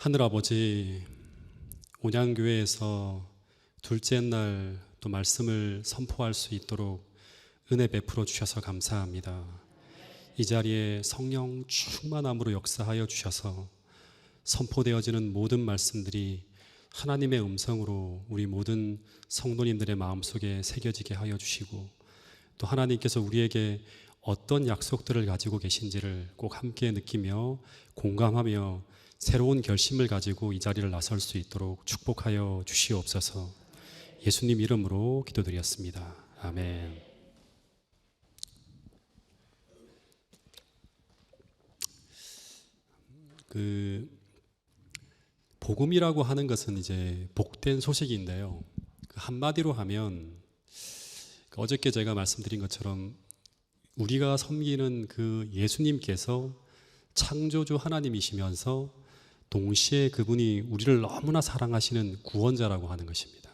하늘아버지, 온양교회에서 둘째 날 또 말씀을 선포할 수 있도록 은혜 베풀어 주셔서 감사합니다. 이 자리에 성령 충만함으로 역사하여 주셔서 선포되어지는 모든 말씀들이 하나님의 음성으로 우리 모든 성도님들의 마음속에 새겨지게 하여 주시고, 또 하나님께서 우리에게 어떤 약속들을 가지고 계신지를 꼭 함께 느끼며 공감하며 새로운 결심을 가지고 이 자리를 나설 수 있도록 축복하여 주시옵소서. 예수님 이름으로 기도드렸습니다. 아멘. 복음이라고 하는 것은 이제 복된 소식인데요. 한마디로 하면 어저께 제가 말씀드린 것처럼 우리가 섬기는 그 예수님께서 창조주 하나님이시면서 동시에 그분이 우리를 너무나 사랑하시는 구원자라고 하는 것입니다.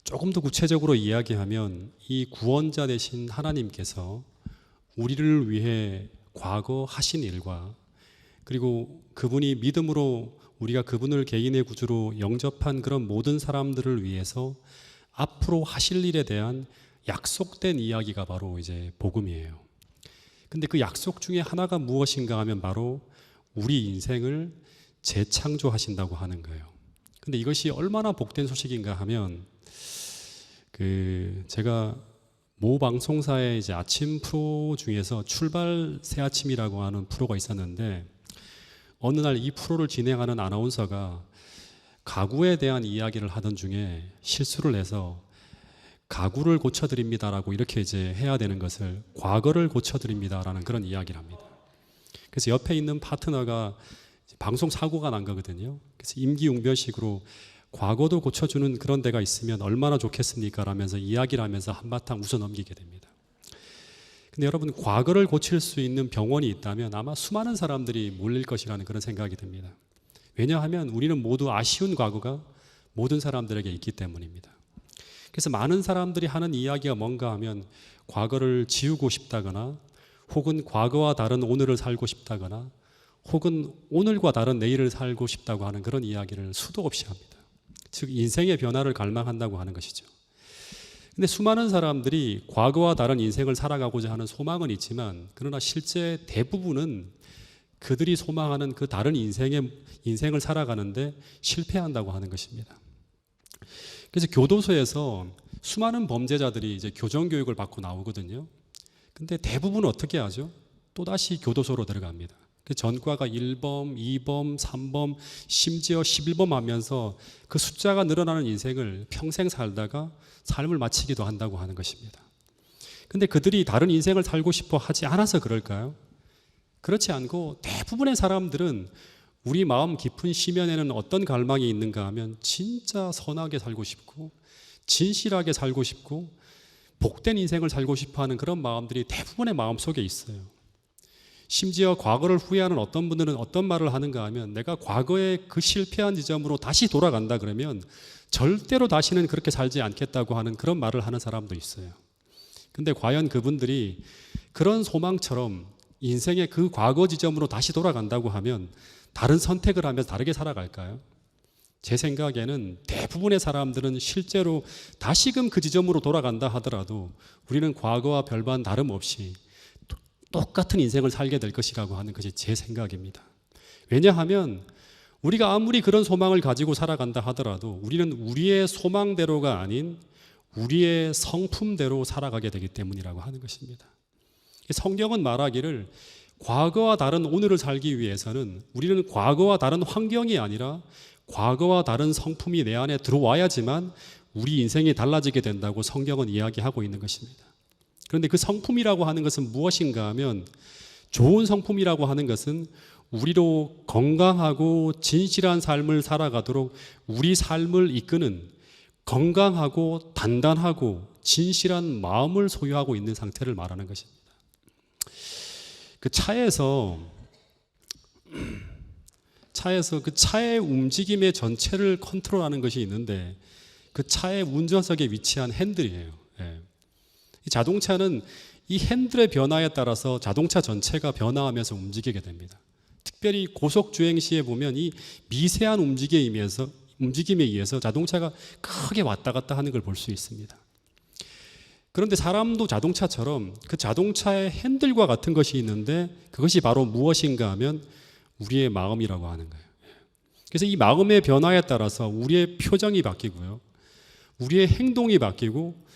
조금 더 구체적으로 이야기하면 이 구원자 되신 하나님께서 우리를 위해 과거 하신 일과, 그리고 그분이 믿음으로 우리가 그분을 개인의 구주로 영접한 그런 모든 사람들을 위해서 앞으로 하실 일에 대한 약속된 이야기가 바로 이제 복음이에요. 근데 그 약속 중에 하나가 무엇인가 하면 바로 우리 인생을 재창조하신다고 하는 거예요. 근데 이것이 얼마나 복된 소식인가 하면 제가 모 방송사의 이제 아침 프로 중에서 출발 새 아침이라고 하는 프로가 있었는데, 어느 날 이 프로를 진행하는 아나운서가 가구에 대한 이야기를 하던 중에 실수를 해서 가구를 고쳐드립니다라고 이렇게 이제 해야 되는 것을 과거를 고쳐드립니다라는 그런 이야기를 합니다. 그래서 옆에 있는 파트너가 방송 사고가 난 거거든요. 그래서 임기응변식으로 과거도 고쳐주는 그런 데가 있으면 얼마나 좋겠습니까? 라면서 이야기를 하면서 한바탕 웃어 넘기게 됩니다. 근데 여러분, 과거를 고칠 수 있는 병원이 있다면 아마 수많은 사람들이 몰릴 것이라는 그런 생각이 듭니다. 왜냐하면 우리는 모두 아쉬운 과거가 모든 사람들에게 있기 때문입니다. 그래서 많은 사람들이 하는 이야기가 뭔가 하면 과거를 지우고 싶다거나, 혹은 과거와 다른 오늘을 살고 싶다거나, 혹은 오늘과 다른 내일을 살고 싶다고 하는 그런 이야기를 수도 없이 합니다. 즉 인생의 변화를 갈망한다고 하는 것이죠. 근데 수많은 사람들이 과거와 다른 인생을 살아가고자 하는 소망은 있지만, 그러나 실제 대부분은 그들이 소망하는 그 다른 인생을 살아가는데 실패한다고 하는 것입니다. 그래서 교도소에서 수많은 범죄자들이 이제 교정교육을 받고 나오거든요. 근데 대부분은 어떻게 하죠? 또다시 교도소로 들어갑니다. 그 전과가 1범, 2범, 3범, 심지어 11범 하면서 그 숫자가 늘어나는 인생을 평생 살다가 삶을 마치기도 한다고 하는 것입니다. 근데 그들이 다른 인생을 살고 싶어 하지 않아서 그럴까요? 그렇지 않고 대부분의 사람들은 우리 마음 깊은 심연에는 어떤 갈망이 있는가 하면 진짜 선하게 살고 싶고 진실하게 살고 싶고 복된 인생을 살고 싶어 하는 그런 마음들이 대부분의 마음속에 있어요. 심지어 과거를 후회하는 어떤 분들은 어떤 말을 하는가 하면, 내가 과거의 그 실패한 지점으로 다시 돌아간다 그러면 절대로 다시는 그렇게 살지 않겠다고 하는 그런 말을 하는 사람도 있어요. 근데 과연 그분들이 그런 소망처럼 인생의 그 과거 지점으로 다시 돌아간다고 하면 다른 선택을 하면서 다르게 살아갈까요? 제 생각에는 대부분의 사람들은 실제로 다시금 그 지점으로 돌아간다 하더라도 우리는 과거와 별반 다름없이 똑같은 인생을 살게 될 것이라고 하는 것이 제 생각입니다. 왜냐하면 우리가 아무리 그런 소망을 가지고 살아간다 하더라도 우리는 우리의 소망대로가 아닌 우리의 성품대로 살아가게 되기 때문이라고 하는 것입니다. 성경은 말하기를 과거와 다른 오늘을 살기 위해서는 우리는 과거와 다른 환경이 아니라 과거와 다른 성품이 내 안에 들어와야지만 우리 인생이 달라지게 된다고 성경은 이야기하고 있는 것입니다. 그런데 그 성품이라고 하는 것은 무엇인가 하면, 좋은 성품이라고 하는 것은 우리로 건강하고 진실한 삶을 살아가도록 우리 삶을 이끄는 건강하고 단단하고 진실한 마음을 소유하고 있는 상태를 말하는 것입니다. 그 차에서 그 차의 움직임의 전체를 컨트롤하는 것이 있는데, 그 차의 운전석에 위치한 핸들이에요. 자동차는 이 핸들의 변화에 따라서 자동차 전체가 변화하면서 움직이게 됩니다. 특별히 고속주행 시에 보면 이 미세한 움직임에 의해서 자동차가 크게 왔다 갔다 하는 걸 볼 수 있습니다. 그런데 사람도 자동차처럼 그 자동차의 핸들과 같은 것이 있는데 그것이 바로 무엇인가 하면 우리의 마음이라고 하는 거예요. 그래서 이 마음의 변화에 따라서 우리의 표정이 바뀌고요. 우리의 행동이 바뀌고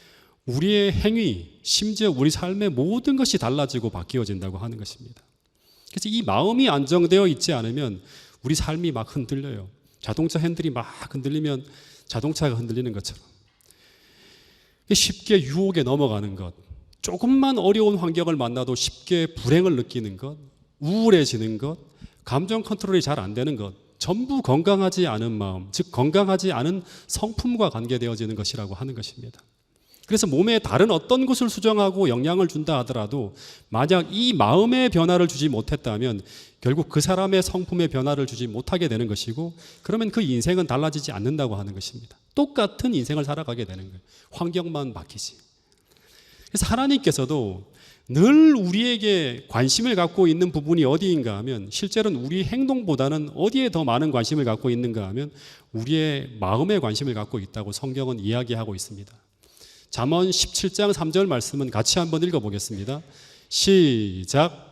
우리의 행위, 심지어 우리 삶의 모든 것이 달라지고 바뀌어진다고 하는 것입니다. 그래서 이 마음이 안정되어 있지 않으면 우리 삶이 막 흔들려요. 자동차 핸들이 막 흔들리면 자동차가 흔들리는 것처럼 쉽게 유혹에 넘어가는 것, 조금만 어려운 환경을 만나도 쉽게 불행을 느끼는 것, 우울해지는 것, 감정 컨트롤이 잘 안 되는 것, 전부 건강하지 않은 마음, 즉 건강하지 않은 성품과 관계되어지는 것이라고 하는 것입니다. 그래서 몸에 다른 어떤 것을 수정하고 영향을 준다 하더라도 만약 이 마음의 변화를 주지 못했다면 결국 그 사람의 성품의 변화를 주지 못하게 되는 것이고, 그러면 그 인생은 달라지지 않는다고 하는 것입니다. 똑같은 인생을 살아가게 되는 거예요. 환경만 바뀌지. 그래서 하나님께서도 늘 우리에게 관심을 갖고 있는 부분이 어디인가 하면, 실제로는 우리 행동보다는 어디에 더 많은 관심을 갖고 있는가 하면 우리의 마음에 관심을 갖고 있다고 성경은 이야기하고 있습니다. 잠언 17장 3절 말씀은 같이 한번 읽어보겠습니다. 시작.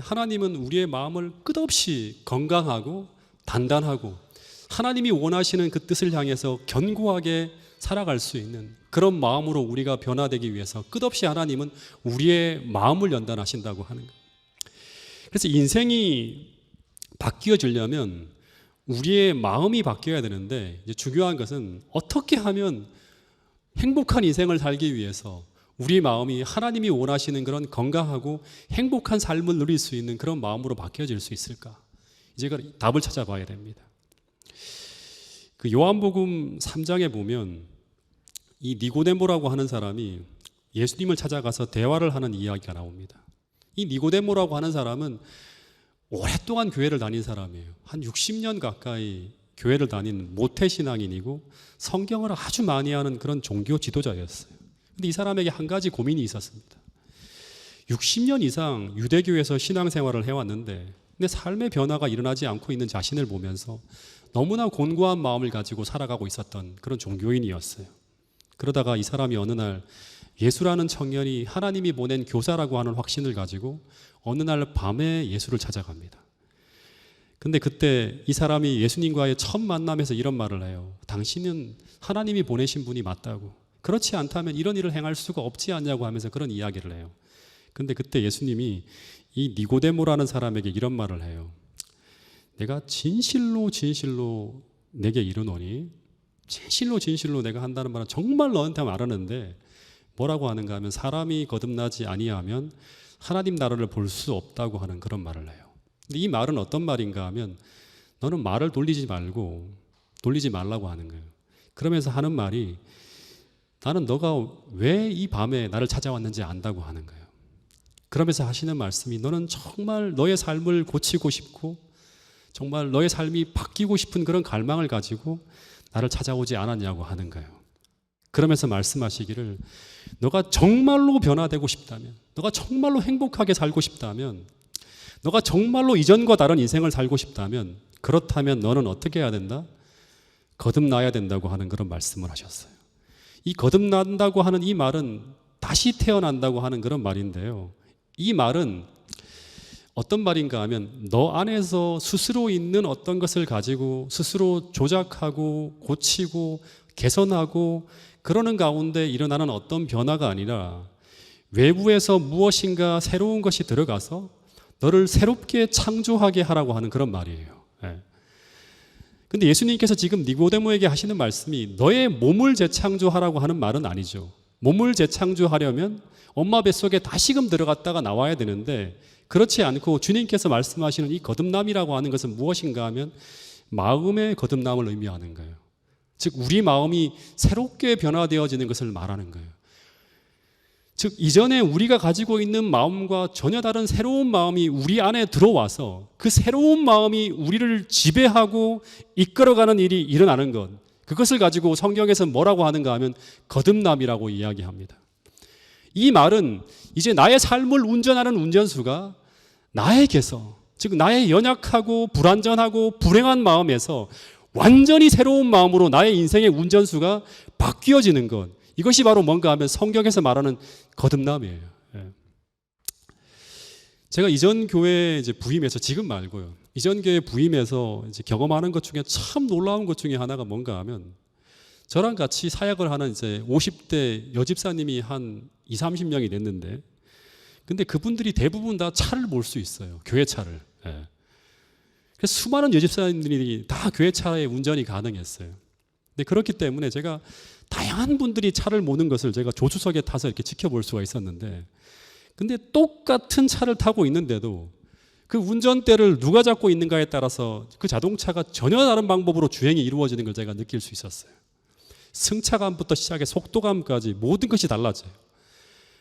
하나님은 우리의 마음을 끝없이 건강하고 단단하고 하나님이 원하시는 그 뜻을 향해서 견고하게 살아갈 수 있는 그런 마음으로 우리가 변화되기 위해서 끝없이 하나님은 우리의 마음을 연단하신다고 하는 거예요. 그래서 인생이 바뀌어지려면 우리의 마음이 바뀌어야 되는데, 이제 중요한 것은 어떻게 하면 행복한 인생을 살기 위해서 우리 마음이 하나님이 원하시는 그런 건강하고 행복한 삶을 누릴 수 있는 그런 마음으로 바뀌어질 수 있을까? 이제 그 답을 찾아봐야 됩니다. 그 요한복음 3장에 보면 이 니고데모라고 하는 사람이 예수님을 찾아가서 대화를 하는 이야기가 나옵니다. 이 니고데모라고 하는 사람은 오랫동안 교회를 다닌 사람이에요. 한 60년 가까이 교회를 다닌 모태신앙인이고 성경을 아주 많이 하는 그런 종교 지도자였어요. 근데 이 사람에게 한 가지 고민이 있었습니다. 60년 이상 유대교에서 신앙생활을 해왔는데 근데 삶의 변화가 일어나지 않고 있는 자신을 보면서 너무나 곤고한 마음을 가지고 살아가고 있었던 그런 종교인이었어요. 그러다가 이 사람이 어느 날 예수라는 청년이 하나님이 보낸 교사라고 하는 확신을 가지고 어느 날 밤에 예수를 찾아갑니다. 근데 그때 이 사람이 예수님과의 첫 만남에서 이런 말을 해요. 당신은 하나님이 보내신 분이 맞다고. 그렇지 않다면 이런 일을 행할 수가 없지 않냐고 하면서 그런 이야기를 해요. 근데 그때 예수님이 이 니고데모라는 사람에게 이런 말을 해요. 내가 진실로 내게 이르노니, 진실로 내가 한다는 말은 정말 너한테 말하는데 뭐라고 하는가 하면 사람이 거듭나지 아니하면 하나님 나라를 볼 수 없다고 하는 그런 말을 해요. 근데 이 말은 어떤 말인가 하면 너는 말을 돌리지 말라고 하는 거예요. 그러면서 하는 말이 나는 너가 왜 이 밤에 나를 찾아왔는지 안다고 하는 거예요. 그러면서 하시는 말씀이 너는 정말 너의 삶을 고치고 싶고 정말 너의 삶이 바뀌고 싶은 그런 갈망을 가지고 나를 찾아오지 않았냐고 하는 거예요. 그러면서 말씀하시기를 너가 정말로 변화되고 싶다면, 너가 정말로 행복하게 살고 싶다면, 너가 정말로 이전과 다른 인생을 살고 싶다면 그렇다면 너는 어떻게 해야 된다? 거듭나야 된다고 하는 그런 말씀을 하셨어요. 이 거듭난다고 하는 이 말은 다시 태어난다고 하는 그런 말인데요. 이 말은 어떤 말인가 하면 너 안에서 스스로 있는 어떤 것을 가지고 스스로 조작하고 고치고 개선하고 그러는 가운데 일어나는 어떤 변화가 아니라 외부에서 무엇인가 새로운 것이 들어가서 너를 새롭게 창조하게 하라고 하는 그런 말이에요. 근데 예수님께서 지금 니고데모에게 하시는 말씀이 너의 몸을 재창조하라고 하는 말은 아니죠. 몸을 재창조하려면 엄마 뱃속에 다시금 들어갔다가 나와야 되는데 그렇지 않고 주님께서 말씀하시는 이 거듭남이라고 하는 것은 무엇인가 하면 마음의 거듭남을 의미하는 거예요. 즉 우리 마음이 새롭게 변화되어지는 것을 말하는 거예요. 즉 이전에 우리가 가지고 있는 마음과 전혀 다른 새로운 마음이 우리 안에 들어와서 그 새로운 마음이 우리를 지배하고 이끌어가는 일이 일어나는 것, 그것을 가지고 성경에서 뭐라고 하는가 하면 거듭남이라고 이야기합니다. 이 말은 이제 나의 삶을 운전하는 운전수가 나에게서, 즉 나의 연약하고 불완전하고 불행한 마음에서 완전히 새로운 마음으로 나의 인생의 운전수가 바뀌어지는 것, 이것이 바로 뭔가 하면 성경에서 말하는 거듭남이에요. 제가 이전 교회에 이제 부임해서, 지금 말고요, 이전 교회 부임해서 이제 경험하는 것 중에 참 놀라운 것 중에 하나가 뭔가 하면, 저랑 같이 사역을 하는 이제 50대 여집사님이 한 20, 30명이 됐는데, 근데 그분들이 대부분 다 차를 몰 수 있어요. 교회 차를. 그래서 수많은 여집사님들이 다 교회 차에 운전이 가능했어요. 근데 그렇기 때문에 제가 다양한 분들이 차를 모는 것을 제가 조수석에 타서 이렇게 지켜볼 수가 있었는데, 근데 똑같은 차를 타고 있는데도 그 운전대를 누가 잡고 있는가에 따라서 그 자동차가 전혀 다른 방법으로 주행이 이루어지는 걸 제가 느낄 수 있었어요. 승차감부터 시작해 속도감까지 모든 것이 달라져요.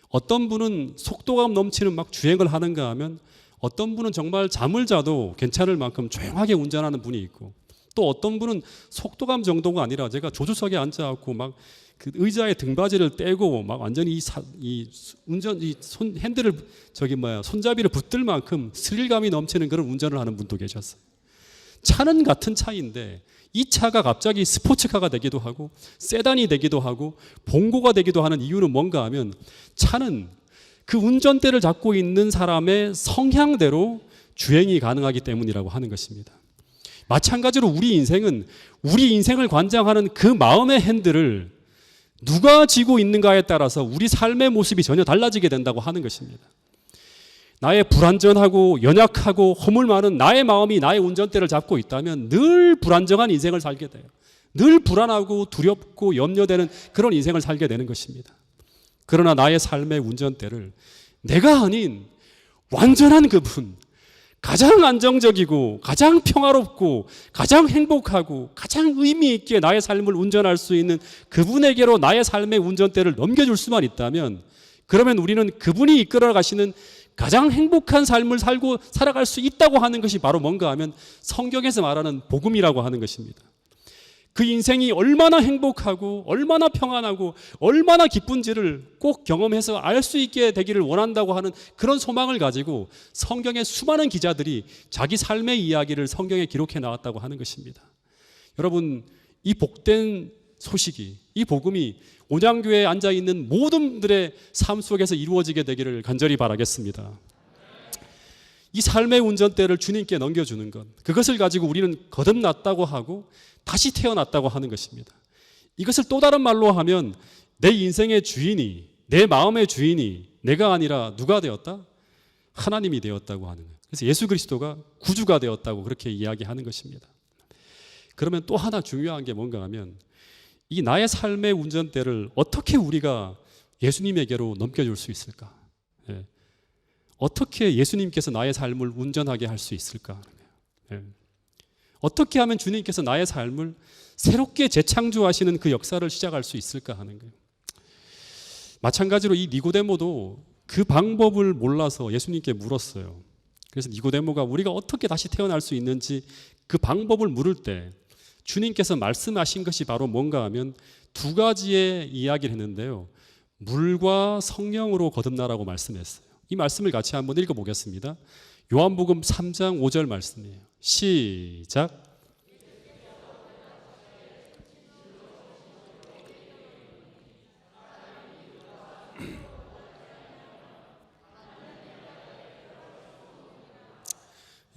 어떤 분은 속도감 넘치는 막 주행을 하는가 하면, 어떤 분은 정말 잠을 자도 괜찮을 만큼 조용하게 운전하는 분이 있고, 또 어떤 분은 속도감 정도가 아니라 제가 조수석에 앉아갖고 막 그 의자에 등받이를 떼고 막 완전히 핸들을 손잡이를 붙들 만큼 스릴감이 넘치는 그런 운전을 하는 분도 계셨어요. 차는 같은 차인데 이 차가 갑자기 스포츠카가 되기도 하고 세단이 되기도 하고 봉고가 되기도 하는 이유는 뭔가 하면, 차는 그 운전대를 잡고 있는 사람의 성향대로 주행이 가능하기 때문이라고 하는 것입니다. 마찬가지로 우리 인생을 관장하는 그 마음의 핸들을 누가 쥐고 있는가에 따라서 우리 삶의 모습이 전혀 달라지게 된다고 하는 것입니다. 나의 불완전하고 연약하고 허물 많은 나의 마음이 나의 운전대를 잡고 있다면 늘 불안정한 인생을 살게 돼요. 늘 불안하고 두렵고 염려되는 그런 인생을 살게 되는 것입니다. 그러나 나의 삶의 운전대를 내가 아닌 완전한 그분, 가장 안정적이고 가장 평화롭고 가장 행복하고 가장 의미 있게 나의 삶을 운전할 수 있는 그분에게로 나의 삶의 운전대를 넘겨줄 수만 있다면, 그러면 우리는 그분이 이끌어 가시는 가장 행복한 삶을 살아갈 수 있다고 하는 것이 바로 뭔가 하면 성경에서 말하는 복음이라고 하는 것입니다. 그 인생이 얼마나 행복하고 얼마나 평안하고 얼마나 기쁜지를 꼭 경험해서 알 수 있게 되기를 원한다고 하는 그런 소망을 가지고 성경의 수많은 기자들이 자기 삶의 이야기를 성경에 기록해 나왔다고 하는 것입니다. 여러분, 이 복된 소식이, 이 복음이 온양교회에 앉아있는 모든 분들의 삶 속에서 이루어지게 되기를 간절히 바라겠습니다. 이 삶의 운전대를 주님께 넘겨주는 것, 그것을 가지고 우리는 거듭났다고 하고 다시 태어났다고 하는 것입니다. 이것을 또 다른 말로 하면 내 인생의 주인이, 내 마음의 주인이 내가 아니라 누가 되었다? 하나님이 되었다고 하는 거예요. 그래서 예수 그리스도가 구주가 되었다고 그렇게 이야기하는 것입니다. 그러면 또 하나 중요한 게 뭔가 하면, 이 나의 삶의 운전대를 어떻게 우리가 예수님에게로 넘겨줄 수 있을까? 어떻게 예수님께서 나의 삶을 운전하게 할 수 있을까? 어떻게 하면 주님께서 나의 삶을 새롭게 재창조하시는 그 역사를 시작할 수 있을까 하는 거예요. 마찬가지로 이 니고데모도 그 방법을 몰라서 예수님께 물었어요. 그래서 니고데모가 우리가 어떻게 다시 태어날 수 있는지 그 방법을 물을 때 주님께서 말씀하신 것이 바로 뭔가 하면 두 가지의 이야기를 했는데요. 물과 성령으로 거듭나라고 말씀했어요. 이 말씀을 같이 한번 읽어보겠습니다. 요한복음 3장 5절 말씀이에요. 시작.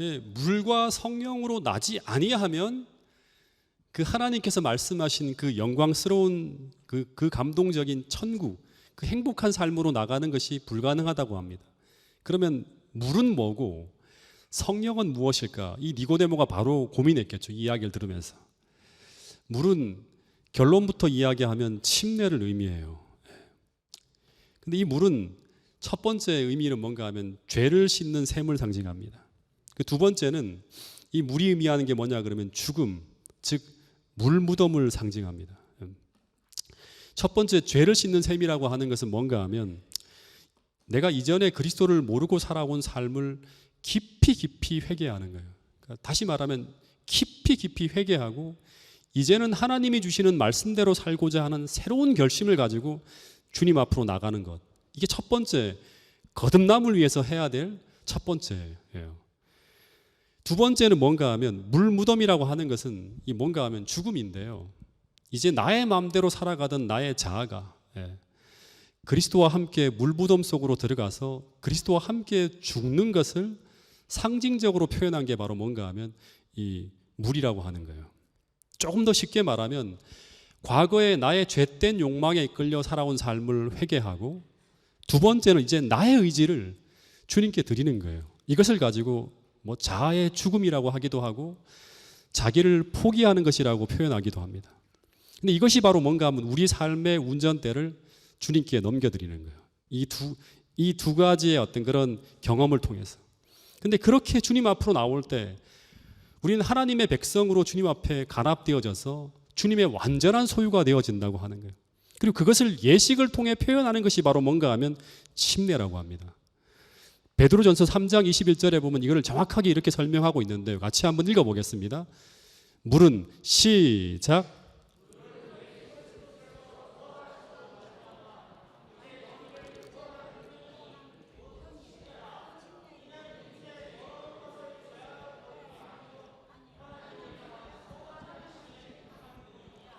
예, 물과 성령으로 나지 아니하면 그 하나님께서 말씀하신 그 영광스러운 그 감동적인 천국, 그 행복한 삶으로 나가는 것이 불가능하다고 합니다. 그러면 물은 뭐고 성령은 무엇일까? 이 니고데모가 바로 고민했겠죠. 이 이야기를 들으면서. 물은 결론부터 이야기하면 침례를 의미해요. 근데 이 물은 첫 번째 의미는 뭔가 하면 죄를 씻는 셈을 상징합니다. 그 두 번째는 이 물이 의미하는 게 뭐냐 그러면 죽음, 즉 물무덤을 상징합니다. 첫 번째 죄를 씻는 셈이라고 하는 것은 뭔가 하면 내가 이전에 그리스도를 모르고 살아온 삶을 깊이 회개하는 거예요. 그러니까 다시 말하면 깊이 회개하고 이제는 하나님이 주시는 말씀대로 살고자 하는 새로운 결심을 가지고 주님 앞으로 나가는 것. 이게 첫 번째, 거듭남을 위해서 해야 될 첫 번째예요. 두 번째는 뭔가 하면 물무덤이라고 하는 것은 이 뭔가 하면 죽음인데요. 이제 나의 마음대로 살아가던 나의 자아가 그리스도와 함께 물무덤 속으로 들어가서 그리스도와 함께 죽는 것을 상징적으로 표현한 게 바로 뭔가 하면 이 물이라고 하는 거예요. 조금 더 쉽게 말하면 과거에 나의 죄된 욕망에 이끌려 살아온 삶을 회개하고, 두 번째는 이제 나의 의지를 주님께 드리는 거예요. 이것을 가지고 뭐 자아의 죽음이라고 하기도 하고 자기를 포기하는 것이라고 표현하기도 합니다. 근데 이것이 바로 뭔가 하면 우리 삶의 운전대를 주님께 넘겨드리는 거예요. 이 두 가지의 어떤 그런 경험을 통해서. 근데 그렇게 주님 앞으로 나올 때 우리는 하나님의 백성으로 주님 앞에 간합되어져서 주님의 완전한 소유가 되어진다고 하는 거예요. 그리고 그것을 예식을 통해 표현하는 것이 바로 뭔가 하면 침례라고 합니다. 베드로전서 3장 21절에 보면 이걸 정확하게 이렇게 설명하고 있는데요. 같이 한번 읽어보겠습니다. 물은 시작.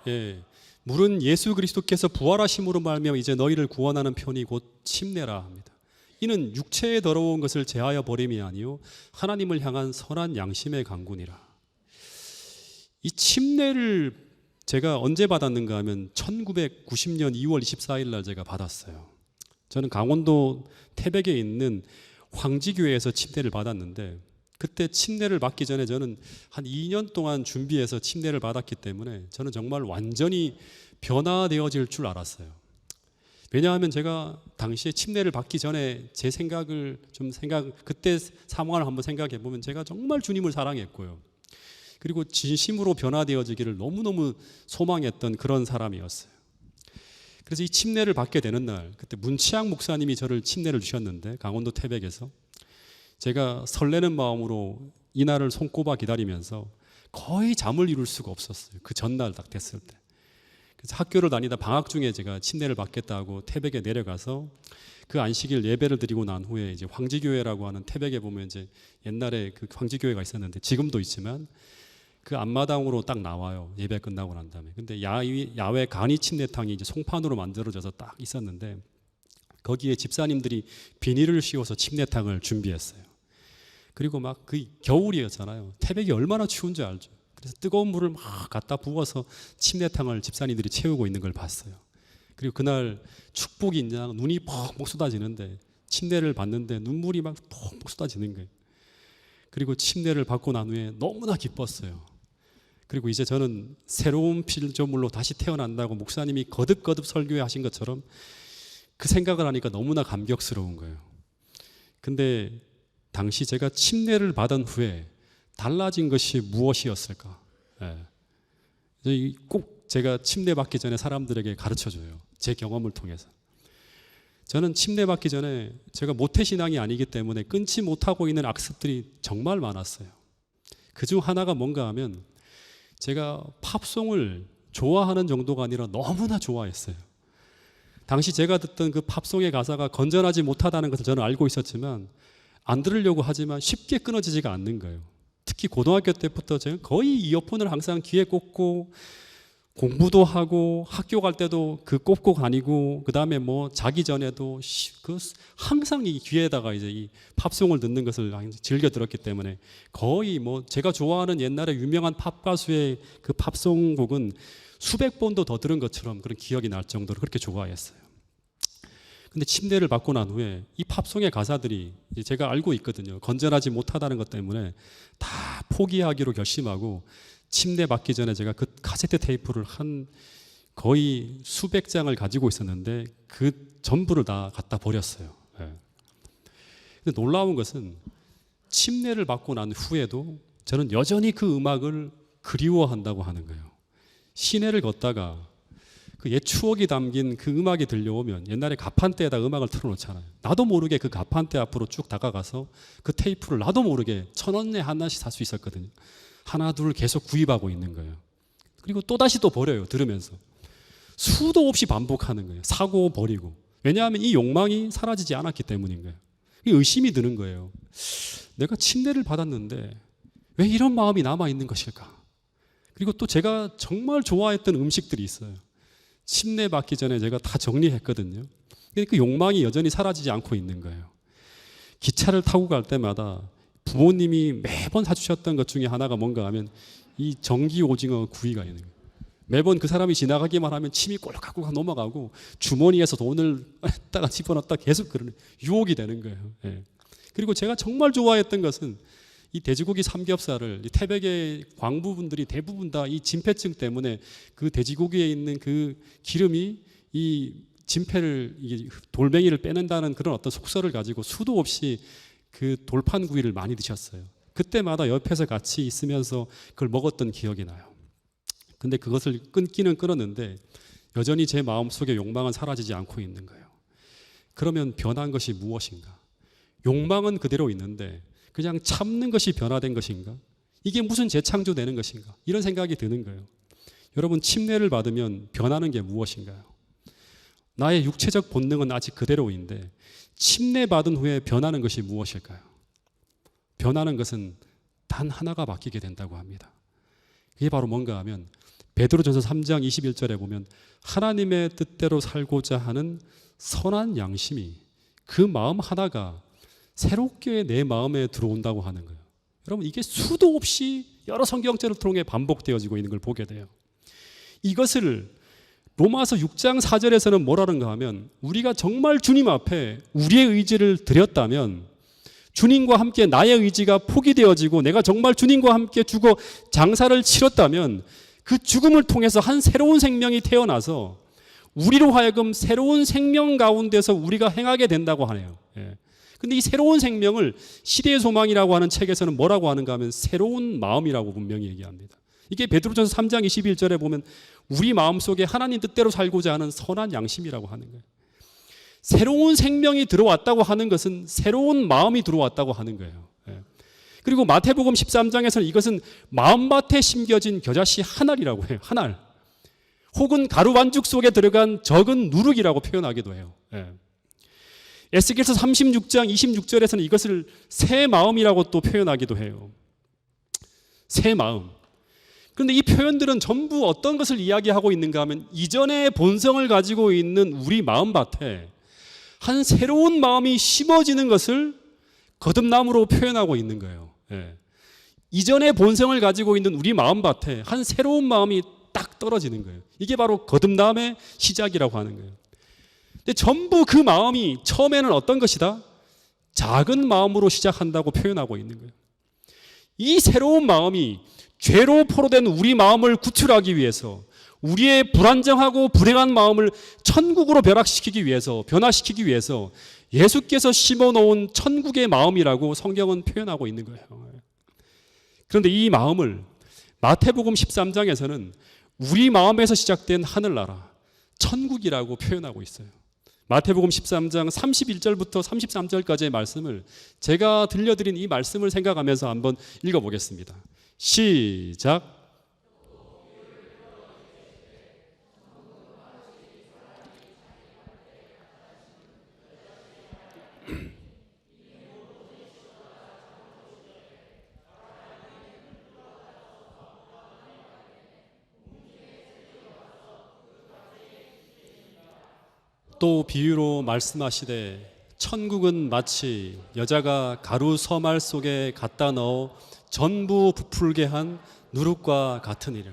예, 물은 예수 그리스도께서 부활하심으로 말미암아 이제 너희를 구원하는 편이 곧 침례라 합니다. 이는 육체의 더러운 것을 제하여 버림이 아니요 하나님을 향한 선한 양심의 강군이라. 이 침례를 제가 언제 받았는가 하면 1990년 2월 24일 날 제가 받았어요. 저는 강원도 태백에 있는 황지교회에서 침례를 받았는데, 그때 침례를 받기 전에 저는 한 2년 동안 준비해서 침례를 받았기 때문에 저는 정말 완전히 변화되어질 줄 알았어요. 왜냐하면 제가 당시에 침례를 받기 전에 제 생각을 그때 상황을 한번 생각해 보면 제가 정말 주님을 사랑했고요. 그리고 진심으로 변화되어지기를 너무너무 소망했던 그런 사람이었어요. 그래서 이 침례를 받게 되는 날, 그때 문치학 목사님이 저를 침례를 주셨는데, 강원도 태백에서 제가 설레는 마음으로 이날을 손꼽아 기다리면서 거의 잠을 이룰 수가 없었어요. 그 전날 딱 됐을 때. 그래서 학교를 다니다 방학 중에 제가 침례를 받겠다고 태백에 내려가서 그 안식일 예배를 드리고 난 후에 이제 황지교회라고 하는, 태백에 보면 이제 옛날에 그 황지교회가 있었는데 지금도 있지만 그 앞마당으로 딱 나와요. 예배 끝나고 난 다음에. 근데 야외 간이 침례탕이 이제 송판으로 만들어져서 딱 있었는데 거기에 집사님들이 비닐을 씌워서 침례탕을 준비했어요. 그리고 막 그 겨울이었잖아요. 태백이 얼마나 추운지 알죠. 그래서 뜨거운 물을 막 갖다 부어서 침례탕을 집사님들이 채우고 있는 걸 봤어요. 그리고 그날 축복인양 눈이 퍽퍽 쏟아지는데 침례를 받는데 눈물이 막 퍽퍽 쏟아지는 거예요. 그리고 침례를 받고 난 후에 너무나 기뻤어요. 그리고 이제 저는 새로운 피조물로 다시 태어난다고 목사님이 거듭거듭 설교회 하신 것처럼 그 생각을 하니까 너무나 감격스러운 거예요. 근데 당시 제가 침례를 받은 후에 달라진 것이 무엇이었을까? 꼭 제가 침례 받기 전에 사람들에게 가르쳐줘요. 제 경험을 통해서. 저는 침례 받기 전에 제가 모태신앙이 아니기 때문에 끊지 못하고 있는 악습들이 정말 많았어요. 그중 하나가 뭔가 하면 제가 팝송을 좋아하는 정도가 아니라 너무나 좋아했어요. 당시 제가 듣던 그 팝송의 가사가 건전하지 못하다는 것을 저는 알고 있었지만 안 들으려고 하지만 쉽게 끊어지지가 않는 거예요. 특히 고등학교 때부터 제가 거의 이어폰을 항상 귀에 꽂고 공부도 하고 학교 갈 때도 그 꽂고 다니고, 그 다음에 뭐 자기 전에도 항상 이 귀에다가 이제 이 팝송을 듣는 것을 즐겨 들었기 때문에 거의 뭐 제가 좋아하는 옛날에 유명한 팝 가수의 그 팝송곡은 수백 번도 더 들은 것처럼 그런 기억이 날 정도로 그렇게 좋아했어요. 근데 침례를 받고 난 후에 이 팝송의 가사들이 제가 알고 있거든요. 건전하지 못하다는 것 때문에 다 포기하기로 결심하고 침례 받기 전에 제가 그 카세트 테이프를 한 거의 수백 장을 가지고 있었는데 그 전부를 다 갖다 버렸어요. 근데 놀라운 것은 침례를 받고 난 후에도 저는 여전히 그 음악을 그리워한다고 하는 거예요. 시내를 걷다가 그 옛 추억이 담긴 그 음악이 들려오면 옛날에 가판대에다 음악을 틀어놓잖아요. 나도 모르게 그 가판대 앞으로 쭉 다가가서 그 테이프를 나도 모르게 1,000원에 하나씩 살 수 있었거든요. 하나 둘 계속 구입하고 있는 거예요. 그리고 또다시 또 버려요. 들으면서. 수도 없이 반복하는 거예요. 사고 버리고. 왜냐하면 이 욕망이 사라지지 않았기 때문인 거예요. 의심이 드는 거예요. 내가 침례를 받았는데 왜 이런 마음이 남아있는 것일까? 그리고 또 제가 정말 좋아했던 음식들이 있어요. 침례 받기 전에 제가 다 정리했거든요. 근데 그 욕망이 여전히 사라지지 않고 있는 거예요. 기차를 타고 갈 때마다 부모님이 매번 사주셨던 것 중에 하나가 뭔가 하면 이 전기 오징어 구이가 있는 거예요. 매번 그 사람이 지나가기만 하면 침이 꼴깍꼴깍 넘어가고 주머니에서 돈을 따가 집어넣었다 계속 그러는 유혹이 되는 거예요. 예. 그리고 제가 정말 좋아했던 것은 이 돼지고기 삼겹살을 이 태백의 광부분들이 대부분 다 이 진폐증 때문에 그 돼지고기에 있는 그 기름이 이 진폐를 이게 돌멩이를 빼낸다는 그런 어떤 속설을 가지고 수도 없이 그 돌판구이를 많이 드셨어요. 그때마다 옆에서 같이 있으면서 그걸 먹었던 기억이 나요. 근데 그것을 끊기는 끊었는데 여전히 제 마음속에 욕망은 사라지지 않고 있는 거예요. 그러면 변한 것이 무엇인가? 욕망은 그대로 있는데 그냥 참는 것이 변화된 것인가? 이게 무슨 재창조되는 것인가? 이런 생각이 드는 거예요. 여러분, 침례를 받으면 변하는 게 무엇인가요? 나의 육체적 본능은 아직 그대로인데 침례 받은 후에 변하는 것이 무엇일까요? 변하는 것은 단 하나가 바뀌게 된다고 합니다. 그게 바로 뭔가 하면 베드로전서 3장 21절에 보면 하나님의 뜻대로 살고자 하는 선한 양심이 그 마음 하나가 새롭게 내 마음에 들어온다고 하는 거예요. 여러분, 이게 수도 없이 여러 성경절을 통해 반복되어지고 있는 걸 보게 돼요. 이것을 로마서 6장 4절에서는 뭐라는가 하면 우리가 정말 주님 앞에 우리의 의지를 드렸다면 주님과 함께 나의 의지가 포기되어지고 내가 정말 주님과 함께 죽어 장사를 치렀다면 그 죽음을 통해서 한 새로운 생명이 태어나서 우리로 하여금 새로운 생명 가운데서 우리가 행하게 된다고 하네요. 근데 이 새로운 생명을 시대의 소망이라고 하는 책에서는 뭐라고 하는가 하면 새로운 마음이라고 분명히 얘기합니다. 이게 베드로전서 3장 21절에 보면 우리 마음속에 하나님 뜻대로 살고자 하는 선한 양심이라고 하는 거예요. 새로운 생명이 들어왔다고 하는 것은 새로운 마음이 들어왔다고 하는 거예요. 그리고 마태복음 13장에서는 이것은 마음밭에 심겨진 겨자씨 한 알이라고 해요. 한 알. 혹은 가루 반죽 속에 들어간 적은 누룩이라고 표현하기도 해요. 에스겔서 36장 26절에서는 이것을 새 마음이라고 또 표현하기도 해요. 새 마음. 그런데 이 표현들은 전부 어떤 것을 이야기하고 있는가 하면 이전의 본성을 가지고 있는 우리 마음밭에 한 새로운 마음이 심어지는 것을 거듭남으로 표현하고 있는 거예요. 이전의 본성을 가지고 있는 우리 마음밭에 한 새로운 마음이 딱 떨어지는 거예요. 이게 바로 거듭남의 시작이라고 하는 거예요. 근데 전부 그 마음이 처음에는 어떤 것이다? 작은 마음으로 시작한다고 표현하고 있는 거예요. 이 새로운 마음이 죄로 포로된 우리 마음을 구출하기 위해서 우리의 불안정하고 불행한 마음을 천국으로 변화시키기 위해서 예수께서 심어놓은 천국의 마음이라고 성경은 표현하고 있는 거예요. 그런데 이 마음을 마태복음 13장에서는 우리 마음에서 시작된 하늘나라, 천국이라고 표현하고 있어요. 마태복음 13장 31절부터 33절까지의 말씀을 제가 들려드린 이 말씀을 생각하면서 한번 읽어보겠습니다. 시작. 또 비유로 말씀하시되 천국은 마치 여자가 가루 서말 속에 갖다 넣어 전부 부풀게 한 누룩과 같으니라.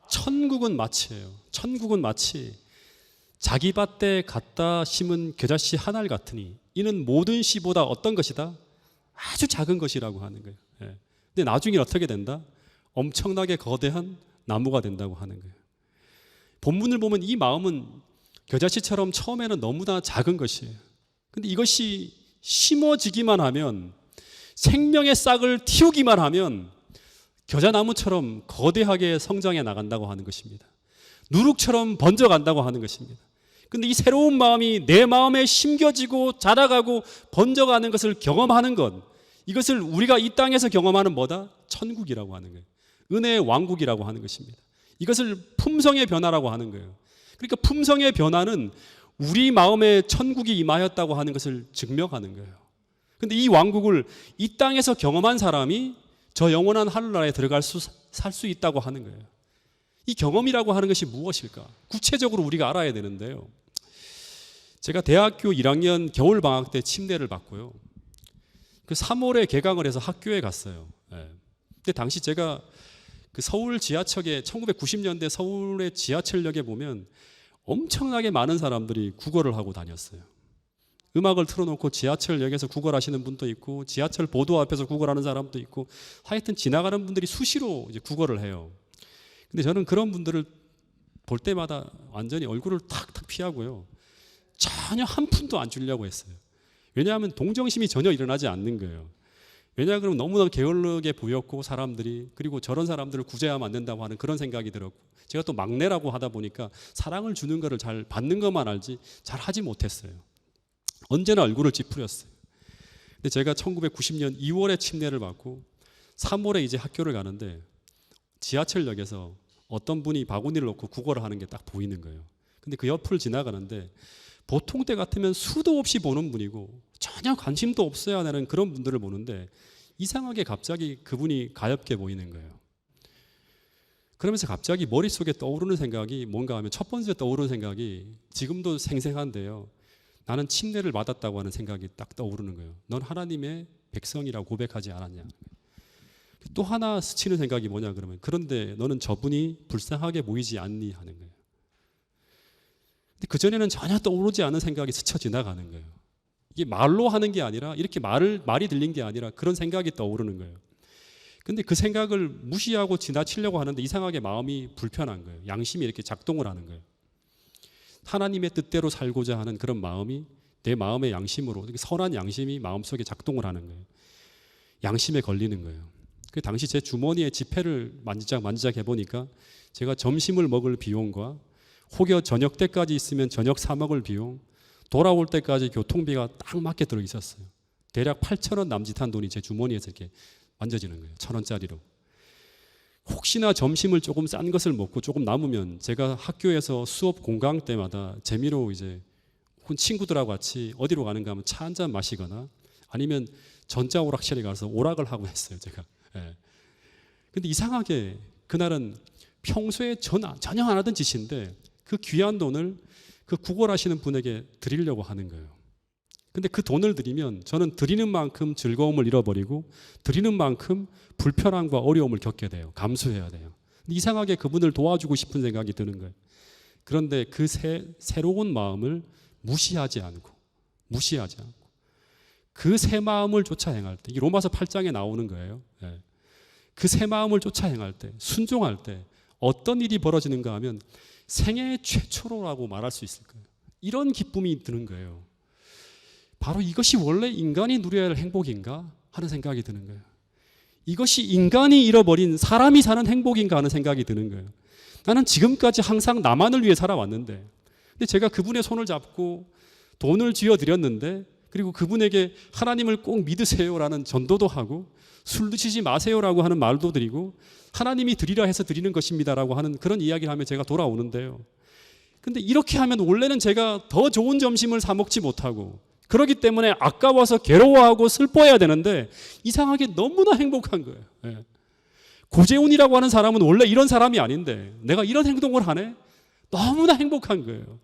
천국은 마치예요. 천국은 마치 자기 밭에 갖다 심은 겨자씨 한 알 같으니 이는 모든 씨보다 어떤 것이다? 아주 작은 것이라고 하는 거예요. 근데 나중에 어떻게 된다? 엄청나게 거대한 나무가 된다고 하는 거예요. 본문을 보면 이 마음은 겨자씨처럼 처음에는 너무나 작은 것이에요. 근데 이것이 심어지기만 하면, 생명의 싹을 틔우기만 하면 겨자나무처럼 거대하게 성장해 나간다고 하는 것입니다. 누룩처럼 번져간다고 하는 것입니다. 근데 이 새로운 마음이 내 마음에 심겨지고 자라가고 번져가는 것을 경험하는 것, 이것을 우리가 이 땅에서 경험하는 뭐다? 천국이라고 하는 거예요. 은혜의 왕국이라고 하는 것입니다. 이것을 품성의 변화라고 하는 거예요. 그러니까 품성의 변화는 우리 마음에 천국이 임하였다고 하는 것을 증명하는 거예요. 근데 이 왕국을 이 땅에서 경험한 사람이 저 영원한 하늘나라에 살 수 있다고 하는 거예요. 이 경험이라고 하는 것이 무엇일까? 구체적으로 우리가 알아야 되는데요. 제가 대학교 1학년 겨울방학 때 침례를 받고요. 그 3월에 개강을 해서 학교에 갔어요. 근데 당시 제가 그 서울 지하철에 1990년대 서울의 지하철역에 보면 엄청나게 많은 사람들이 국어를 하고 다녔어요. 음악을 틀어놓고 지하철역에서 국어를 하시는 분도 있고 지하철 보도 앞에서 국어를 하는 사람도 있고 하여튼 지나가는 분들이 수시로 이제 국어를 해요. 근데 저는 그런 분들을 볼 때마다 완전히 얼굴을 탁탁 피하고요. 전혀 한 푼도 안 주려고 했어요. 왜냐하면 동정심이 전혀 일어나지 않는 거예요. 왜냐하면 너무나 게을르게 보였고 사람들이, 그리고 저런 사람들을 구제하면 안 된다고 하는 그런 생각이 들었고, 제가 또 막내라고 하다 보니까 사랑을 주는 거를 잘 받는 것만 알지 잘 하지 못했어요. 언제나 얼굴을 찌푸렸어요. 근데 제가 1990년 2월에 침례를 받고 3월에 이제 학교를 가는데 지하철역에서 어떤 분이 바구니를 놓고 국어를 하는 게 딱 보이는 거예요. 근데 그 옆을 지나가는데 보통 때 같으면 수도 없이 보는 분이고 전혀 관심도 없어야 하는 그런 분들을 보는데 이상하게 갑자기 그분이 가엾게 보이는 거예요. 그러면서 갑자기 머릿속에 떠오르는 생각이 뭔가 하면 첫 번째 떠오르는 생각이 지금도 생생한데요. 나는 침례를 받았다고 하는 생각이 딱 떠오르는 거예요. 넌 하나님의 백성이라고 고백하지 않았냐. 또 하나 스치는 생각이 뭐냐 그러면, 그런데 너는 저분이 불쌍하게 보이지 않니 하는 거예요. 근데 그전에는 전혀 떠오르지 않은 생각이 스쳐 지나가는 거예요. 이게 말로 하는 게 아니라, 이렇게 말이 들린 게 아니라 그런 생각이 떠오르는 거예요. 근데 그 생각을 무시하고 지나치려고 하는데 이상하게 마음이 불편한 거예요. 양심이 이렇게 작동을 하는 거예요. 하나님의 뜻대로 살고자 하는 그런 마음이 내 마음의 양심으로, 선한 양심이 마음속에 작동을 하는 거예요. 양심에 걸리는 거예요. 그 당시 제 주머니에 지폐를 만지작 해보니까 제가 점심을 먹을 비용과 혹여 저녁 때까지 있으면 저녁 사 먹을 비용, 돌아올 때까지 교통비가 딱 맞게 들어있었어요. 대략 8,000원 남짓한 돈이 제 주머니에서 이렇게 만져지는 거예요. 1,000원짜리로. 혹시나 점심을 조금 싼 것을 먹고 조금 남으면 제가 학교에서 수업 공강 때마다 재미로 이제 친구들하고 같이 어디로 가는가 하면 차 한 잔 마시거나 아니면 전자오락실에 가서 오락을 하고 했어요, 제가. 예. 근데 이상하게 그날은 평소에 전혀 안 하던 짓인데 그 귀한 돈을 그 구걸하시는 분에게 드리려고 하는 거예요. 근데 그 돈을 드리면 저는 드리는 만큼 즐거움을 잃어버리고 드리는 만큼 불편함과 어려움을 겪게 돼요. 감수해야 돼요. 근데 이상하게 그분을 도와주고 싶은 생각이 드는 거예요. 그런데 그 새로운 마음을 무시하지 않고 그 새 마음을 쫓아 행할 때, 이 로마서 8장에 나오는 거예요. 예. 그 새 마음을 쫓아 행할 때, 순종할 때 어떤 일이 벌어지는가 하면 생애 최초로라고 말할 수 있을 거예요. 이런 기쁨이 드는 거예요. 바로 이것이 원래 인간이 누려야 할 행복인가 하는 생각이 드는 거예요. 이것이 인간이 잃어버린 사람이 사는 행복인가 하는 생각이 드는 거예요. 나는 지금까지 항상 나만을 위해 살아왔는데, 근데 제가 그분의 손을 잡고 돈을 쥐어드렸는데, 그리고 그분에게 하나님을 꼭 믿으세요라는 전도도 하고 술 드시지 마세요라고 하는 말도 드리고 하나님이 드리라 해서 드리는 것입니다라고 하는 그런 이야기를 하며 제가 돌아오는데요. 근데 이렇게 하면 원래는 제가 더 좋은 점심을 사 먹지 못하고 그렇기 때문에 아까워서 괴로워하고 슬퍼해야 되는데 이상하게 너무나 행복한 거예요. 예. 고재훈이라고 하는 사람은 원래 이런 사람이 아닌데 내가 이런 행동을 하네? 너무나 행복한 거예요.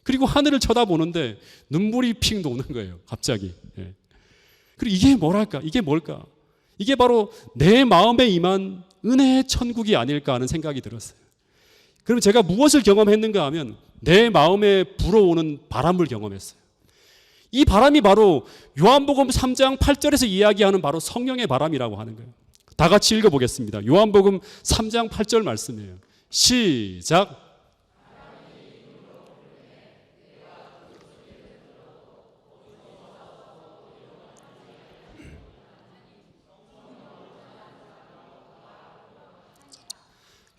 그리고 하늘을 쳐다보는데 눈물이 픽 도는 거예요. 갑자기. 예. 그리고 이게 뭐랄까? 이게 뭘까? 이게 바로 내 마음에 임한 은혜의 천국이 아닐까 하는 생각이 들었어요. 그럼 제가 무엇을 경험했는가 하면 내 마음에 불어오는 바람을 경험했어요. 이 바람이 바로 요한복음 3장 8절에서 이야기하는 바로 성령의 바람이라고 하는 거예요. 다 같이 읽어보겠습니다. 요한복음 3장 8절 말씀이에요. 시작.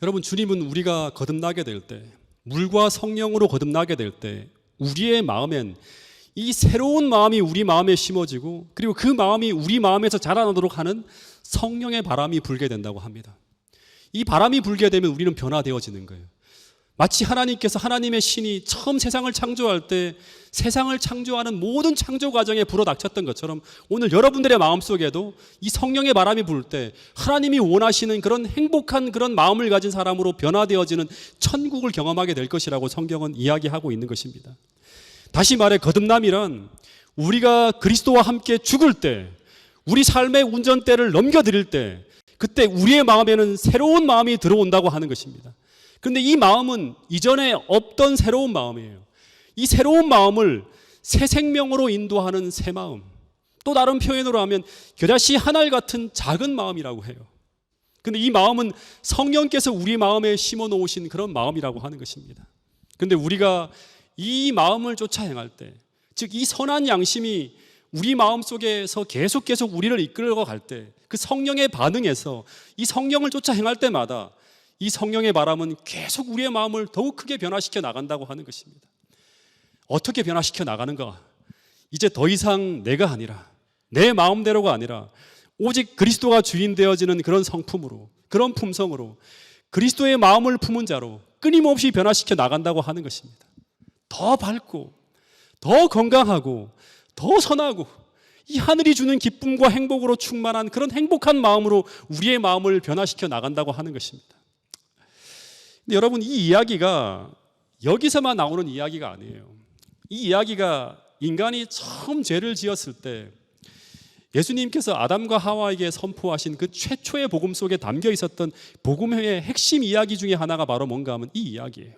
여러분, 주님은 우리가 거듭나게 될 때, 물과 성령으로 거듭나게 될 때 우리의 마음엔 이 새로운 마음이 우리 마음에 심어지고 그리고 그 마음이 우리 마음에서 자라나도록 하는 성령의 바람이 불게 된다고 합니다. 이 바람이 불게 되면 우리는 변화되어지는 거예요. 마치 하나님께서 하나님의 신이 처음 세상을 창조할 때 세상을 창조하는 모든 창조 과정에 불어닥쳤던 것처럼 오늘 여러분들의 마음속에도 이 성령의 바람이 불 때 하나님이 원하시는 그런 행복한 그런 마음을 가진 사람으로 변화되어지는 천국을 경험하게 될 것이라고 성경은 이야기하고 있는 것입니다. 다시 말해 거듭남이란 우리가 그리스도와 함께 죽을 때, 우리 삶의 운전대를 넘겨드릴 때, 그때 우리의 마음에는 새로운 마음이 들어온다고 하는 것입니다. 그런데 이 마음은 이전에 없던 새로운 마음이에요. 이 새로운 마음을 새 생명으로 인도하는 새 마음, 또 다른 표현으로 하면 겨자씨 한 알 같은 작은 마음이라고 해요. 그런데 이 마음은 성령께서 우리 마음에 심어 놓으신 그런 마음이라고 하는 것입니다. 그런데 우리가 이 마음을 쫓아 행할 때, 즉 이 선한 양심이 우리 마음 속에서 계속 우리를 이끌어 갈 때, 그 성령의 반응에서 이 성령을 쫓아 행할 때마다 이 성령의 바람은 계속 우리의 마음을 더욱 크게 변화시켜 나간다고 하는 것입니다. 어떻게 변화시켜 나가는가? 이제 더 이상 내가 아니라, 내 마음대로가 아니라 오직 그리스도가 주인 되어지는 그런 성품으로, 그런 품성으로 그리스도의 마음을 품은 자로 끊임없이 변화시켜 나간다고 하는 것입니다. 더 밝고 더 건강하고 더 선하고 이 하늘이 주는 기쁨과 행복으로 충만한 그런 행복한 마음으로 우리의 마음을 변화시켜 나간다고 하는 것입니다. 근데 여러분, 이 이야기가 여기서만 나오는 이야기가 아니에요. 이 이야기가 인간이 처음 죄를 지었을 때 예수님께서 아담과 하와에게 선포하신 그 최초의 복음 속에 담겨 있었던 복음의 핵심 이야기 중에 하나가 바로 뭔가 하면 이 이야기예요.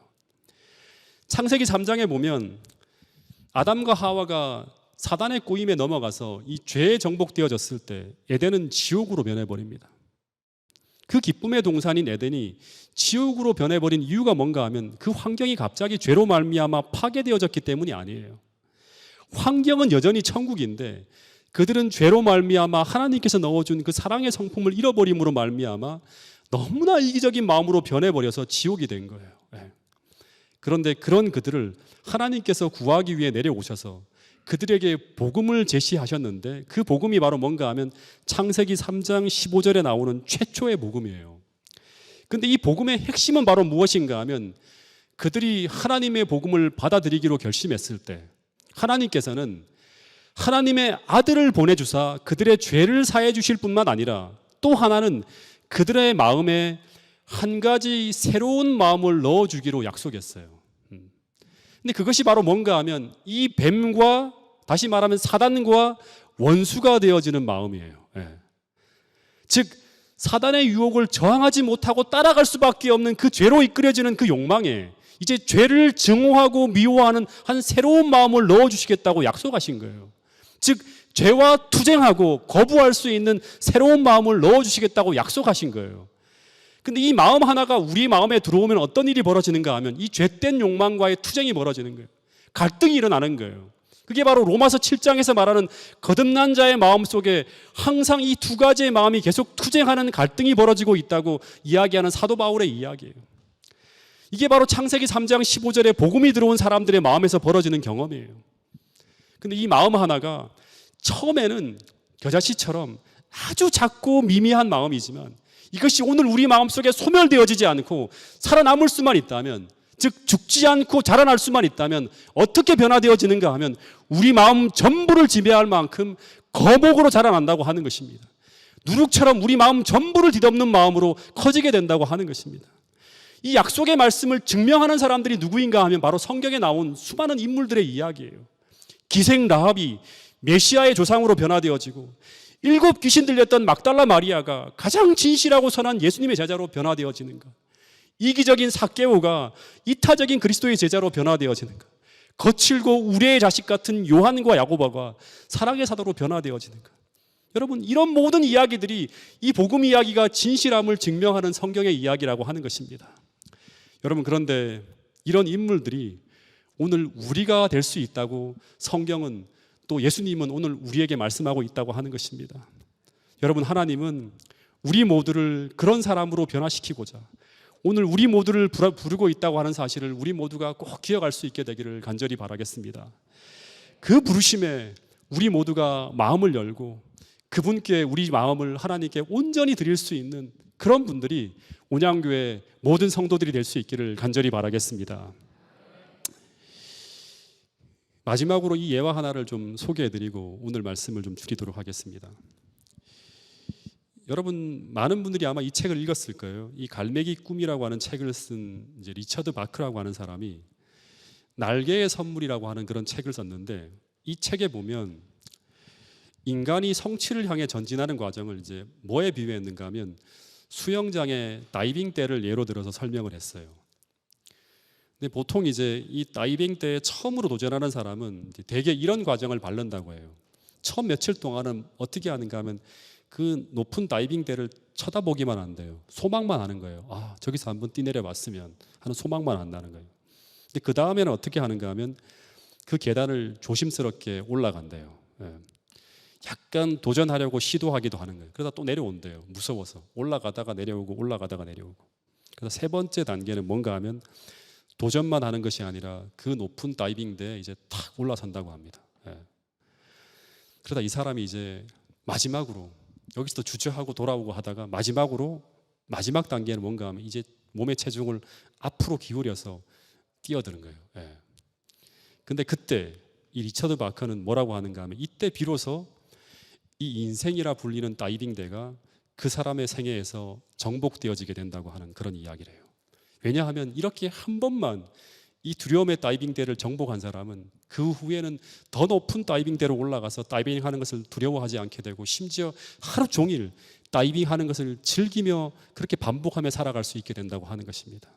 창세기 3장에 보면 아담과 하와가 사단의 꼬임에 넘어가서 이 죄에 정복되어졌을 때 에덴은 지옥으로 변해버립니다. 그 기쁨의 동산인 에덴이 지옥으로 변해버린 이유가 뭔가 하면 그 환경이 갑자기 죄로 말미암아 파괴되어졌기 때문이 아니에요. 환경은 여전히 천국인데 그들은 죄로 말미암아 하나님께서 넣어준 그 사랑의 성품을 잃어버림으로 말미암아 너무나 이기적인 마음으로 변해버려서 지옥이 된 거예요. 그런데 그런 그들을 하나님께서 구하기 위해 내려오셔서 그들에게 복음을 제시하셨는데 그 복음이 바로 뭔가 하면 창세기 3장 15절에 나오는 최초의 복음이에요. 그런데 이 복음의 핵심은 바로 무엇인가 하면 그들이 하나님의 복음을 받아들이기로 결심했을 때 하나님께서는 하나님의 아들을 보내주사 그들의 죄를 사해 주실 뿐만 아니라 또 하나는 그들의 마음에 한 가지 새로운 마음을 넣어주기로 약속했어요. 근데 그것이 바로 뭔가 하면 이 뱀과, 다시 말하면 사단과 원수가 되어지는 마음이에요. 즉 사단의 유혹을 저항하지 못하고 따라갈 수밖에 없는 그 죄로 이끌어지는 그 욕망에 이제 죄를 증오하고 미워하는 한 새로운 마음을 넣어주시겠다고 약속하신 거예요. 즉 죄와 투쟁하고 거부할 수 있는 새로운 마음을 넣어주시겠다고 약속하신 거예요. 근데 이 마음 하나가 우리 마음에 들어오면 어떤 일이 벌어지는가 하면 이 죄된 욕망과의 투쟁이 벌어지는 거예요. 갈등이 일어나는 거예요. 그게 바로 로마서 7장에서 말하는 거듭난 자의 마음 속에 항상 이 두 가지의 마음이 계속 투쟁하는 갈등이 벌어지고 있다고 이야기하는 사도 바울의 이야기예요. 이게 바로 창세기 3장 15절에 복음이 들어온 사람들의 마음에서 벌어지는 경험이에요. 근데 이 마음 하나가 처음에는 겨자씨처럼 아주 작고 미미한 마음이지만 이것이 오늘 우리 마음속에 소멸되어지지 않고 살아남을 수만 있다면, 즉 죽지 않고 자라날 수만 있다면 어떻게 변화되어지는가 하면 우리 마음 전부를 지배할 만큼 거목으로 자라난다고 하는 것입니다. 누룩처럼 우리 마음 전부를 뒤덮는 마음으로 커지게 된다고 하는 것입니다. 이 약속의 말씀을 증명하는 사람들이 누구인가 하면 바로 성경에 나온 수많은 인물들의 이야기예요. 기생 라합이 메시아의 조상으로 변화되어지고 7 귀신 들렸던 막달라 마리아가 가장 진실하고 선한 예수님의 제자로 변화되어지는가? 이기적인 삭개오가 이타적인 그리스도의 제자로 변화되어지는가? 거칠고 우레의 자식 같은 요한과 야고보가 사랑의 사도로 변화되어지는가? 여러분, 이런 모든 이야기들이 이 복음 이야기가 진실함을 증명하는 성경의 이야기라고 하는 것입니다. 여러분, 그런데 이런 인물들이 오늘 우리가 될 수 있다고 성경은, 또 예수님은 오늘 우리에게 말씀하고 있다고 하는 것입니다. 여러분, 하나님은 우리 모두를 그런 사람으로 변화시키고자 오늘 우리 모두를 부르고 있다고 하는 사실을 우리 모두가 꼭 기억할 수 있게 되기를 간절히 바라겠습니다. 그 부르심에 우리 모두가 마음을 열고 그분께 우리 마음을 하나님께 온전히 드릴 수 있는 그런 분들이 온양교회 모든 성도들이 될 수 있기를 간절히 바라겠습니다. 마지막으로 이 예화 하나를 좀 소개해드리고 오늘 말씀을 좀 줄이도록 하겠습니다. 여러분 많은 분들이 아마 이 책을 읽었을 거예요. 이 갈매기 꿈이라고 하는 책을 쓴 이제 리처드 바크라고 하는 사람이 날개의 선물이라고 하는 그런 책을 썼는데, 이 책에 보면 인간이 성취를 향해 전진하는 과정을 이제 뭐에 비유했는가 하면 수영장의 다이빙 때를 예로 들어서 설명을 했어요. 근데 보통 이제 이 다이빙 때에 처음으로 도전하는 사람은 대개 이런 과정을 밟는다고 해요. 처음 며칠 동안은 어떻게 하는가 하면 그 높은 다이빙 대를 쳐다보기만 한대요. 소망만 하는 거예요. 아, 저기서 한번 뛰내려 봤으면 하는 소망만 한다는 거예요. 근데 그 다음에는 어떻게 하는가 하면 그 계단을 조심스럽게 올라간대요. 예. 약간 도전하려고 시도하기도 하는 거예요. 그러다 또 내려온대요. 무서워서. 올라가다가 내려오고 올라가다가 내려오고. 그래서 세 번째 단계는 뭔가 하면 도전만 하는 것이 아니라 그 높은 다이빙대에 이제 탁 올라선다고 합니다. 예. 그러다 이 사람이 이제 마지막으로 여기서 주저하고 돌아오고 하다가 마지막 단계는 뭔가 하면 이제 몸의 체중을 앞으로 기울여서 뛰어드는 거예요. 예. 근데 그때 이 리처드 바커는 뭐라고 하는가 하면 이때 비로소 이 인생이라 불리는 다이빙대가 그 사람의 생애에서 정복되어지게 된다고 하는 그런 이야기를 해요. 왜냐하면 이렇게 한 번만 이 두려움의 다이빙대를 정복한 사람은 그 후에는 더 높은 다이빙대로 올라가서 다이빙하는 것을 두려워하지 않게 되고 심지어 하루 종일 다이빙하는 것을 즐기며 그렇게 반복하며 살아갈 수 있게 된다고 하는 것입니다.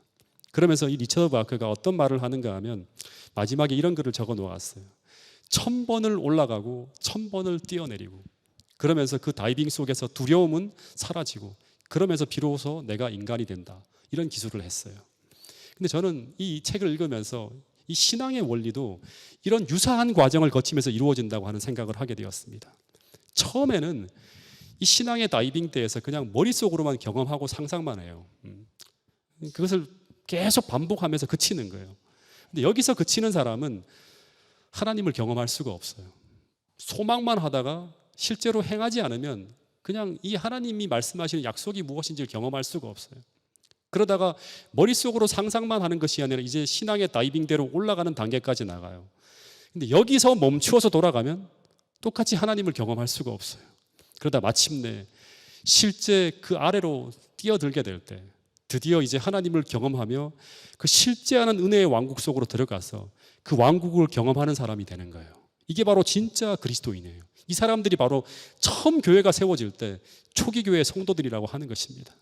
그러면서 이 리처드 바크가 어떤 말을 하는가 하면 마지막에 이런 글을 적어 놓았어요. 1000번을 올라가고 1000번을 뛰어내리고 그러면서 그 다이빙 속에서 두려움은 사라지고 그러면서 비로소 내가 인간이 된다. 이런 기술을 했어요. 근데 저는 이 책을 읽으면서 이 신앙의 원리도 이런 유사한 과정을 거치면서 이루어진다고 하는 생각을 하게 되었습니다. 처음에는 이 신앙의 다이빙대에서 그냥 머릿속으로만 경험하고 상상만 해요. 그것을 계속 반복하면서 그치는 거예요. 근데 여기서 그치는 사람은 하나님을 경험할 수가 없어요. 소망만 하다가 실제로 행하지 않으면 그냥 이 하나님이 말씀하시는 약속이 무엇인지를 경험할 수가 없어요. 그러다가 머릿속으로 상상만 하는 것이 아니라 이제 신앙의 다이빙대로 올라가는 단계까지 나가요. 근데 여기서 멈추어서 돌아가면 똑같이 하나님을 경험할 수가 없어요. 그러다 마침내 실제 그 아래로 뛰어들게 될 때 드디어 이제 하나님을 경험하며 그 실제하는 은혜의 왕국 속으로 들어가서 그 왕국을 경험하는 사람이 되는 거예요. 이게 바로 진짜 그리스도인이에요. 이 사람들이 바로 처음 교회가 세워질 때 초기 교회 성도들이라고 하는 것입니다.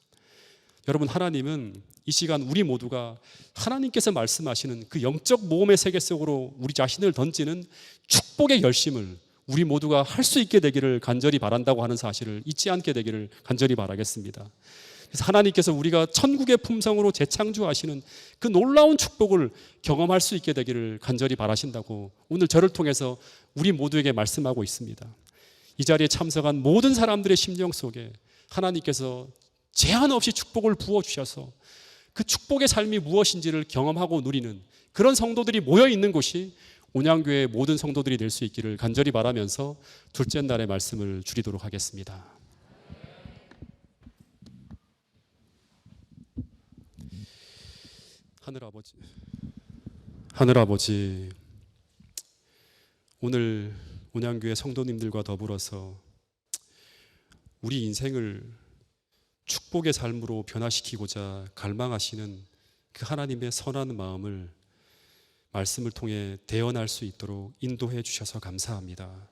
여러분, 하나님은 이 시간 우리 모두가 하나님께서 말씀하시는 그 영적 모험의 세계 속으로 우리 자신을 던지는 축복의 결심을 우리 모두가 할 수 있게 되기를 간절히 바란다고 하는 사실을 잊지 않게 되기를 간절히 바라겠습니다. 그래서 하나님께서 우리가 천국의 품성으로 재창조하시는 그 놀라운 축복을 경험할 수 있게 되기를 간절히 바라신다고 오늘 저를 통해서 우리 모두에게 말씀하고 있습니다. 이 자리에 참석한 모든 사람들의 심령 속에 하나님께서 제한 없이 축복을 부어주셔서 그 축복의 삶이 무엇인지를 경험하고 누리는 그런 성도들이 모여 있는 곳이 온양교회의 모든 성도들이 될 수 있기를 간절히 바라면서 둘째 날의 말씀을 줄이도록 하겠습니다. 하늘아버지, 오늘 온양교회 성도님들과 더불어서 우리 인생을 축복의 삶으로 변화시키고자 갈망하시는 그 하나님의 선한 마음을 말씀을 통해 대언할 수 있도록 인도해 주셔서 감사합니다.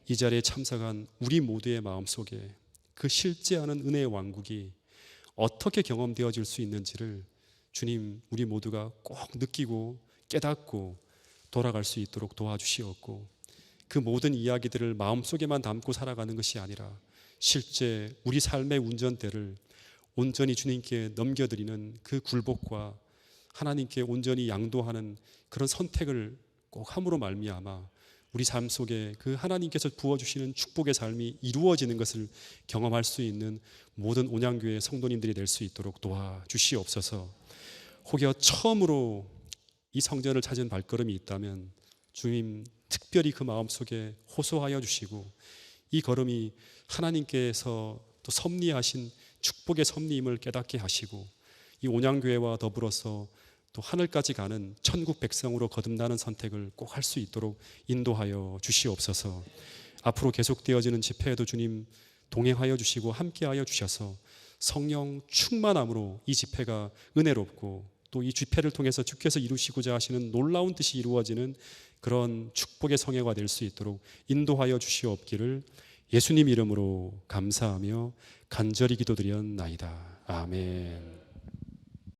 이 자리에 참석한 우리 모두의 마음속에 그 실제하는 은혜의 왕국이 어떻게 경험되어질 수 있는지를 주님, 우리 모두가 꼭 느끼고 깨닫고 돌아갈 수 있도록 도와주시옵고, 그 모든 이야기들을 마음속에만 담고 살아가는 것이 아니라 실제 우리 삶의 운전대를 온전히 주님께 넘겨드리는 그 굴복과 하나님께 온전히 양도하는 그런 선택을 꼭 함으로 말미암아 우리 삶 속에 그 하나님께서 부어주시는 축복의 삶이 이루어지는 것을 경험할 수 있는 모든 온양교회 성도님들이 될 수 있도록 도와주시옵소서. 혹여 처음으로 이 성전을 찾은 발걸음이 있다면 주님 특별히 그 마음속에 호소하여 주시고 이 걸음이 하나님께서 또 섭리하신 축복의 섭리임을 깨닫게 하시고 이 온양교회와 더불어서 또 하늘까지 가는 천국 백성으로 거듭나는 선택을 꼭 할 수 있도록 인도하여 주시옵소서. 앞으로 계속되어지는 집회에도 주님 동행하여 주시고 함께하여 주셔서 성령 충만함으로 이 집회가 은혜롭고 또 이 집회를 통해서 주께서 이루시고자 하시는 놀라운 뜻이 이루어지는 그런 축복의 성회가 될 수 있도록 인도하여 주시옵기를 예수님 이름으로 감사하며 간절히 기도드렸나이다. 아멘.